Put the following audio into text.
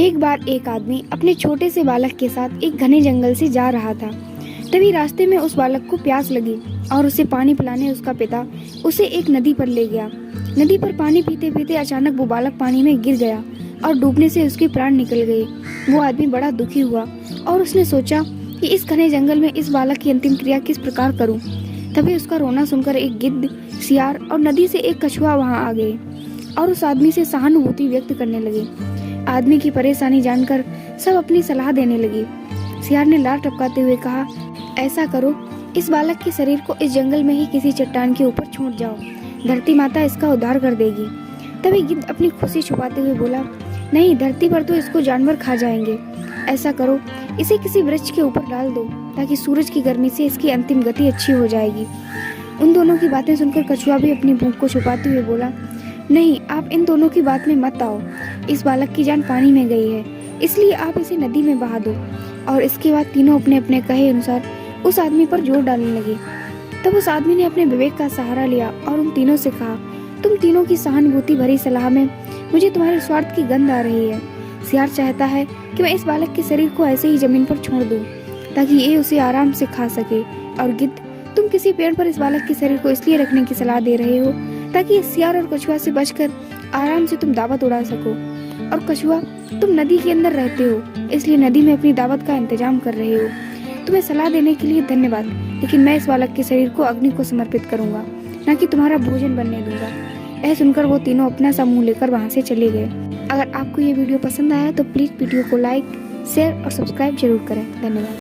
एक बार एक आदमी अपने छोटे से बालक के साथ एक घने जंगल से जा रहा था। तभी रास्ते में उस बालक को प्यास लगी और उसे पानी पिलाने उसका पिता उसे एक नदी पर ले गया। नदी पर पानी पीते पीते अचानक वो बालक पानी में गिर गया और डूबने से उसके प्राण निकल गए। वो आदमी बड़ा दुखी हुआ और उसने सोचा कि इस घने जंगल में इस बालक की अंतिम क्रिया किस प्रकार करूं। तभी उसका रोना सुनकर एक गिद्ध, सियार और नदी से एक कछुआ वहां आ गए और उस आदमी से सहानुभूति व्यक्त करने लगे। आदमी की परेशानी जानकर सब अपनी सलाह देने लगे। सियार ने लार टपकाते हुए कहा, ऐसा करो, इस बालक के शरीर को इस जंगल में ही किसी चट्टान के ऊपर छोड़ जाओ, धरती माता इसका उद्धार कर देगी। तभी गिद्ध अपनी खुशी छुपाते हुए बोला, नहीं, धरती पर तो इसको जानवर खा जाएंगे। ऐसा करो, इसे किसी वृक्ष के ऊपर डाल दो ताकि सूरज की गर्मी से इसकी अंतिम गति अच्छी हो जाएगी। उन दोनों की बातें सुनकर कछुआ भी अपनी भूख को छुपाते हुए बोला, नहीं, आप इन दोनों की बात में मत आओ। इस बालक की जान पानी में गई है, इसलिए आप इसे नदी में बहा दो। और इसके बाद तीनों अपने अपने कहे अनुसार उस आदमी पर जोर डालने लगे। तब उस आदमी ने अपने विवेक का सहारा लिया और उन तीनों से कहा, तुम तीनों की सहानुभूति भरी सलाह में मुझे तुम्हारे स्वार्थ की गंध आ रही है। सियार चाहता है कि मैं इस बालक के शरीर को ऐसे ही जमीन पर छोड़ दूं ताकि ये उसे आराम से खा सके। और गिद्ध, तुम किसी पेड़ पर इस बालक के शरीर को इसलिए रखने की सलाह दे रहे हो ताकि इस सियार और कछुआ से बचकर आराम से तुम दावत उड़ा सको। और कछुआ, तुम नदी के अंदर रहते हो, इसलिए नदी में अपनी दावत का इंतजाम कर रहे हो। तुम्हें सलाह देने के लिए धन्यवाद, लेकिन मैं इस बालक के शरीर को अग्नि को समर्पित करूंगा, न कि तुम्हारा भोजन बनने दूंगा। यह सुनकर वो तीनों अपना सा मुंह लेकर वहां से चले गए। अगर आपको ये वीडियो पसंद आया तो प्लीज वीडियो को लाइक, शेयर और सब्सक्राइब जरूर करें। धन्यवाद।